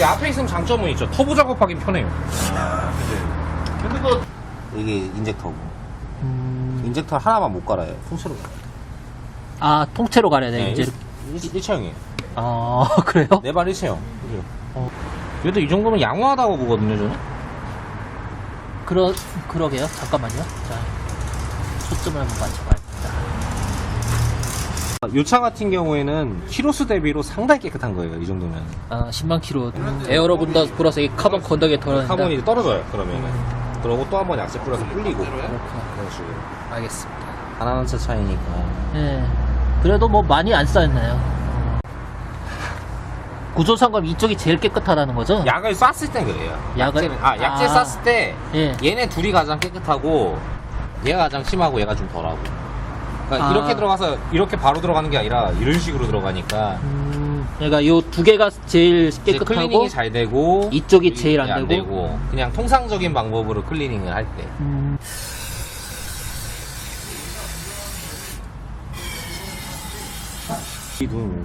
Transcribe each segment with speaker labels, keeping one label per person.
Speaker 1: 이제 앞에 있으면 장점은 있죠. 터보 작업하기 편해요.
Speaker 2: 아, 그지. 근데 그
Speaker 1: 이게 인젝터고. 인젝터 하나만 못 갈아요. 통째로 갈아요.
Speaker 3: 아, 통째로 가려야 돼,
Speaker 1: 네,
Speaker 3: 이제.
Speaker 1: 일체형이에요.
Speaker 3: 아, 그래요?
Speaker 1: 네 발 일체형. 그죠? 그래도 이 정도면 양호하다고 보거든요, 저는.
Speaker 3: 그러게요. 잠깐만요. 자, 초점을 한번 맞춰봐야겠다.
Speaker 1: 요 차 같은 경우에는 키로수 대비로 상당히 깨끗한 거예요, 이 정도면.
Speaker 3: 아, 10만 킬로. 에어로 분다 플러스 이 카본 건더기에 덜어낸다.
Speaker 1: 카본이 이제 떨어져요, 그러면은. 그러고 또 한 번 약재 뿌려서 불리고.
Speaker 3: 그렇구나.
Speaker 1: 그런 식으로.
Speaker 3: 알겠습니다.
Speaker 1: 하나는 차 차이니까.
Speaker 3: 예. 그래도 뭐 많이 안 쌓였나요? 구조상검 이쪽이 제일 깨끗하다는 거죠?
Speaker 1: 약을 쐈을 땐 그래요.
Speaker 3: 약을?
Speaker 1: 약재
Speaker 3: 아.
Speaker 1: 쐈을 때
Speaker 3: 예.
Speaker 1: 얘네 둘이 가장 깨끗하고 얘가 가장 심하고 얘가 좀 덜하고. 그러니까
Speaker 3: 아.
Speaker 1: 이렇게 들어가서 이렇게 바로 들어가는 게 아니라 이런 식으로 들어가니까
Speaker 3: 그러니까 요 두 개가 제일
Speaker 1: 이제
Speaker 3: 깨끗하고
Speaker 1: 클리닝이 잘 되고
Speaker 3: 이쪽이 제일 안 되고.
Speaker 1: 그냥 통상적인 방법으로 클리닝을 할 때.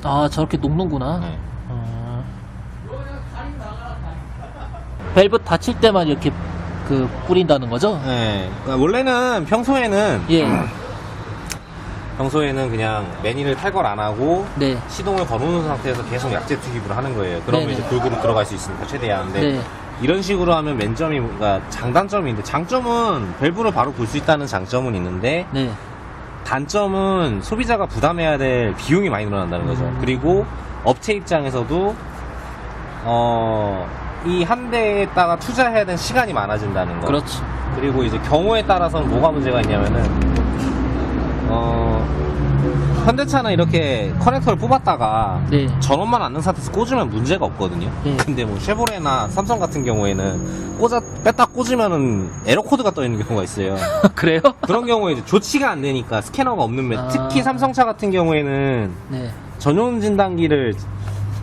Speaker 3: 아, 저렇게 녹는구나.
Speaker 1: 네.
Speaker 3: 밸브 닫힐 때만 이렇게 뿌린다는 거죠?
Speaker 1: 네. 그러니까 원래는 평소에는
Speaker 3: 예.
Speaker 1: 그냥 매니를 탈걸 안 하고
Speaker 3: 네.
Speaker 1: 시동을 걸어놓은 상태에서 계속 약재 투입을 하는 거예요. 그러면
Speaker 3: 네네.
Speaker 1: 이제 골고루 들어갈 수 있으니까 최대한. 근데
Speaker 3: 네.
Speaker 1: 이런 식으로 하면 맨점이, 그러니까 장단점인데, 장점은 밸브를 바로 볼 수 있다는 장점은 있는데,
Speaker 3: 네.
Speaker 1: 단점은 소비자가 부담해야 될 비용이 많이 늘어난다는 거죠. 그리고 업체 입장에서도 이 한 대에다가 투자해야 되는 시간이 많아진다는 거.
Speaker 3: 그렇죠.
Speaker 1: 그리고 이제 경우에 따라서는 뭐가 문제가 있냐면은 현대차는 이렇게 커넥터를 뽑았다가
Speaker 3: 네.
Speaker 1: 전원만 안 넣은 상태에서 꽂으면 문제가 없거든요.
Speaker 3: 네.
Speaker 1: 근데 뭐 쉐보레나 삼성 같은 경우에는 뺐다 꽂으면은 에러 코드가 떠 있는 경우가 있어요.
Speaker 3: 그래요?
Speaker 1: 그런 경우에 이제 조치가 안 되니까 스캐너가 없는
Speaker 3: 아.
Speaker 1: 특히 삼성차 같은 경우에는
Speaker 3: 네.
Speaker 1: 전용 진단기를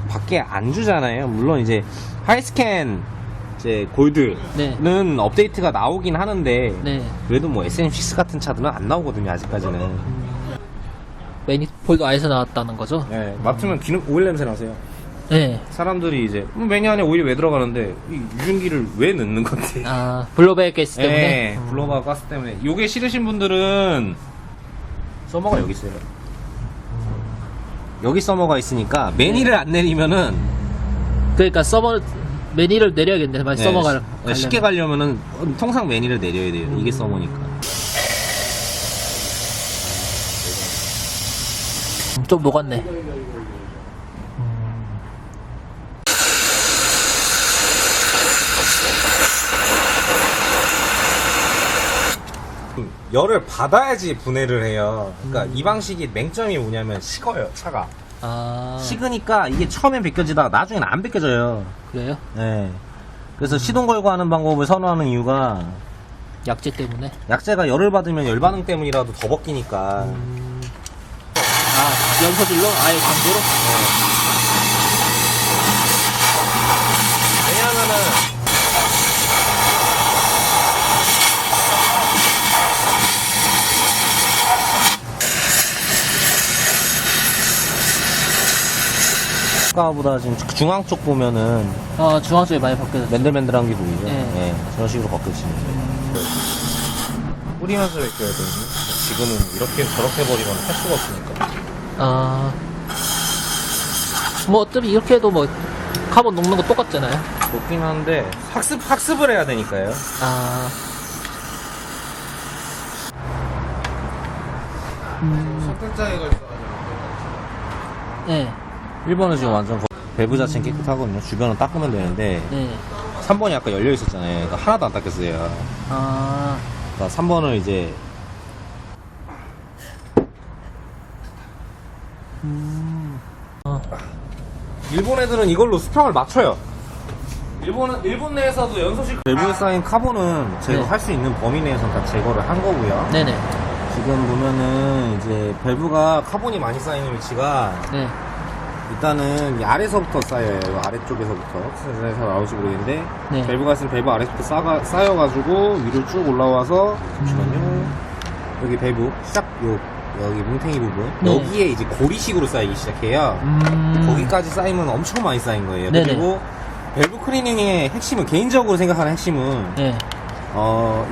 Speaker 1: 밖에 안 주잖아요. 물론 이제 하이스캔 이제 골드는
Speaker 3: 네.
Speaker 1: 업데이트가 나오긴 하는데
Speaker 3: 네.
Speaker 1: 그래도 뭐 SM6 같은 차들은 안 나오거든요, 아직까지는.
Speaker 3: 매니폴드 안에서 나왔다는 거죠?
Speaker 1: 네, 맡으면 기름 오일 냄새 나세요.
Speaker 3: 네.
Speaker 1: 사람들이 이제 매니 안에 오일이 왜 들어가는데 이 유증기를 왜 넣는 건데?
Speaker 3: 아, 블로백 가스 때문에?
Speaker 1: 네, 블로바 가스 때문에. 요게 싫으신 분들은 서머가 여기 있어요. 여기 서머가 있으니까 매니를 안 내리면은
Speaker 3: 그러니까 매니를 내려야겠네. 만약 서머가
Speaker 1: 네, 쉽게 가려면은 통상 매니를 내려야 돼요. 이게 서머니까.
Speaker 3: 좀 녹았네.
Speaker 1: 열을 받아야지 분해를 해요. 그러니까 이 방식이 맹점이 뭐냐면 식어요, 차가.
Speaker 3: 아,
Speaker 1: 식으니까 이게 처음엔 벗겨지다가 나중에는 안 벗겨져요.
Speaker 3: 그래요?
Speaker 1: 네. 그래서 시동 걸고 하는 방법을 선호하는 이유가
Speaker 3: 약재 때문에?
Speaker 1: 약재가 열을 받으면 열 반응 때문이라도 더 벗기니까.
Speaker 3: 아, 연소질로? 아예 강제로?
Speaker 1: 왜냐하면은 아까보다 지금 중앙 쪽 보면은
Speaker 3: 아, 중앙 쪽에 많이 벗겨졌어.
Speaker 1: 맨들맨들한 게 보이죠?
Speaker 3: 네.
Speaker 1: 네, 저런 식으로 벗겨지는 거예요. 뿌리면서 벗겨야 되는데 지금은 이렇게 저렇게 버리면 할 수가 없으니까.
Speaker 3: 아, 뭐 어차피 이렇게 해도 뭐 카본 녹는 거 똑같잖아요.
Speaker 1: 높긴 한데 학습을 해야 되니까요.
Speaker 3: 아,
Speaker 2: 선택장애가 있어가지고.
Speaker 3: 네.
Speaker 1: 1번은 지금 완전 밸브 자체는 깨끗하거든요. 주변은 닦으면 되는데
Speaker 3: 네.
Speaker 1: 3번이 아까 열려 있었잖아요. 그러니까 하나도 안 닦였어요.
Speaker 3: 아,
Speaker 1: 그러니까 3번을 이제 일본 애들은 이걸로 수평을 맞춰요. 일본 내에서도 연소식 밸브에 쌓인 카본은 제거할 수 있는 범위 내에서는 다 제거를 한 거고요.
Speaker 3: 네네.
Speaker 1: 지금 보면은 이제 밸브가 카본이 많이 쌓이는 위치가
Speaker 3: 네.
Speaker 1: 일단은 이 아래서부터 쌓여요. 이 아래쪽에서부터. 그래서 나올지 모르겠는데
Speaker 3: 네.
Speaker 1: 밸브가 있으면 밸브 아래서부터 쌓여가지고 위로 쭉 올라와서 잠시만요. 여기 밸브 여기 뭉탱이 부분
Speaker 3: 네.
Speaker 1: 여기에 이제 고리식으로 쌓이기 시작해요. 거기까지 쌓이면 엄청 많이 쌓인 거예요.
Speaker 3: 네네.
Speaker 1: 그리고 밸브 클리닝의 핵심은, 개인적으로 생각하는 핵심은,
Speaker 3: 네.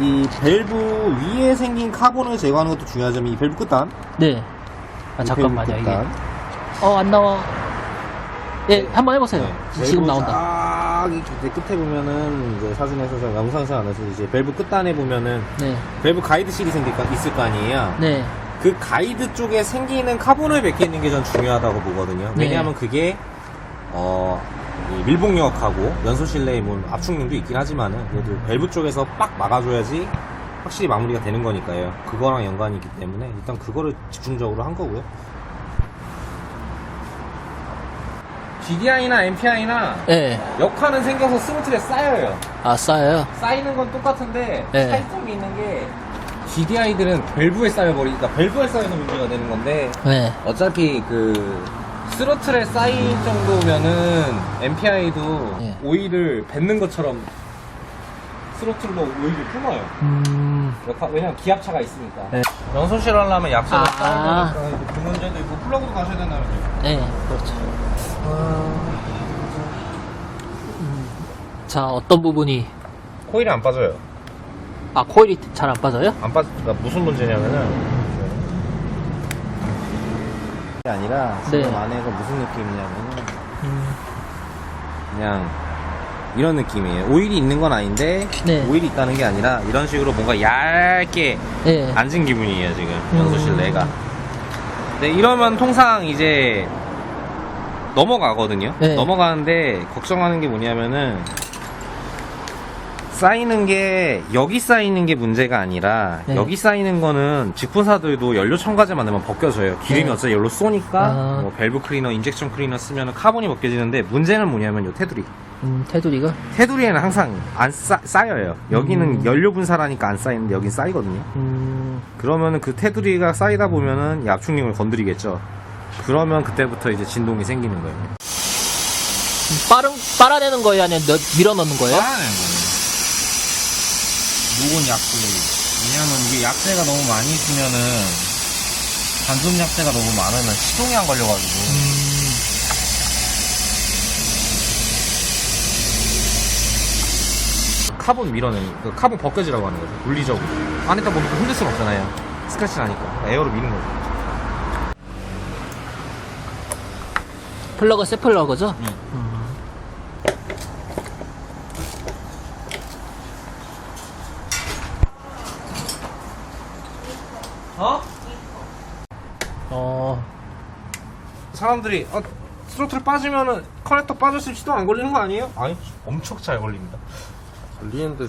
Speaker 1: 이 밸브 위에 생긴 카본을 제거하는 것도 중요하지만, 이 밸브 끝단.
Speaker 3: 네. 아,
Speaker 1: 이
Speaker 3: 잠깐만요,
Speaker 1: 밸브
Speaker 3: 이게.
Speaker 1: 끝단.
Speaker 3: 안 나와. 네, 한번 해보세요.
Speaker 1: 네,
Speaker 3: 지금
Speaker 1: 밸브
Speaker 3: 나온다.
Speaker 1: 쫙 이제 끝에 보면은, 이제 사진에서 제가 영상에서 안 해서 이제 밸브 끝단에 보면은,
Speaker 3: 네.
Speaker 1: 밸브 가이드 실이 있을 거 아니에요?
Speaker 3: 네.
Speaker 1: 그 가이드 쪽에 생기는 카본을 벗기는 게 전 중요하다고 보거든요.
Speaker 3: 네.
Speaker 1: 왜냐하면 그게 이 밀봉력하고 연소 실내의 뭐 압축능도 있긴 하지만은 그래도 밸브 쪽에서 빡 막아줘야지 확실히 마무리가 되는 거니까요. 그거랑 연관이 있기 때문에 일단 그거를 집중적으로 한 거고요. GDI나 MPI나
Speaker 3: 네.
Speaker 1: 역할은 생겨서 스로틀에 쌓여요.
Speaker 3: 아, 쌓여요?
Speaker 1: 쌓이는 건 똑같은데
Speaker 3: 네.
Speaker 1: 차이점이 있는 게 GDI들은 밸브에 쌓여버리니까 밸브에 쌓여서 문제가 되는 건데
Speaker 3: 네.
Speaker 1: 어차피 그 스로틀에 쌓인 정도면은 MPI도
Speaker 3: 네.
Speaker 1: 오일을 뱉는 것처럼 스로틀로 오일을 뿜어요. 왜냐면 기압차가 있으니까.
Speaker 3: 네.
Speaker 1: 연소실 하려면 약소가
Speaker 3: 아.
Speaker 1: 쌓여야 되니까 그 문제도 있고 플러그도 가셔야 된다는 거죠.
Speaker 3: 네, 그렇죠. 자, 어떤 부분이,
Speaker 1: 코일이 안 빠져요.
Speaker 3: 코일이 잘 안 빠져요?
Speaker 1: 안 빠져. 그러니까 무슨 문제냐면은 그게 아니라 지금
Speaker 3: 네.
Speaker 1: 안에가 무슨 느낌이냐면은 그냥 이런 느낌이에요. 오일이 있는 건 아닌데
Speaker 3: 네.
Speaker 1: 오일이 있다는 게 아니라 이런 식으로 뭔가 얇게
Speaker 3: 네.
Speaker 1: 앉은 기분이에요 지금 연소실 내가. 근데 이러면 통상 이제 넘어가거든요.
Speaker 3: 네.
Speaker 1: 넘어가는데 걱정하는 게 뭐냐면은 쌓이는 게 여기 쌓이는 게 문제가 아니라
Speaker 3: 네.
Speaker 1: 여기 쌓이는 거는 직분사들도 연료 첨가제 만들면 벗겨져요. 기름이
Speaker 3: 네.
Speaker 1: 어차피 연료 쏘니까
Speaker 3: 아.
Speaker 1: 뭐 밸브 클리너, 인젝션 클리너 쓰면 카본이 벗겨지는데 문제는 뭐냐면 요 테두리.
Speaker 3: 테두리가?
Speaker 1: 테두리에는 항상 안 쌓여요. 여기는 연료 분사라니까 안 쌓이는데 여긴 쌓이거든요. 그러면은 그 테두리가 쌓이다 보면은 이 압축링을 건드리겠죠. 그러면 그때부터 이제 진동이 생기는 거예요.
Speaker 3: 빨아내는 거예요? 아니면 밀어 넣는 거예요?
Speaker 1: 빨아내는 거예요. 녹은 약재. 왜냐면 이게 약재가 너무 많이 있으면은 단점 약재가 너무 많으면 시동이 안 걸려가지고. 카본 밀어내는, 그 카본 벗겨지라고 하는 거죠. 물리적으로. 안에다 보니까 흔들 수는 없잖아요. 스크래치 나니까. 에어로 미는 거죠.
Speaker 3: 플러그 새 플러그죠?
Speaker 1: 응. 사람들이 스로틀 빠지면은 커넥터 빠졌을 시도 안 걸리는 거 아니에요? 아니 엄청 잘 걸립니다. 걸리는데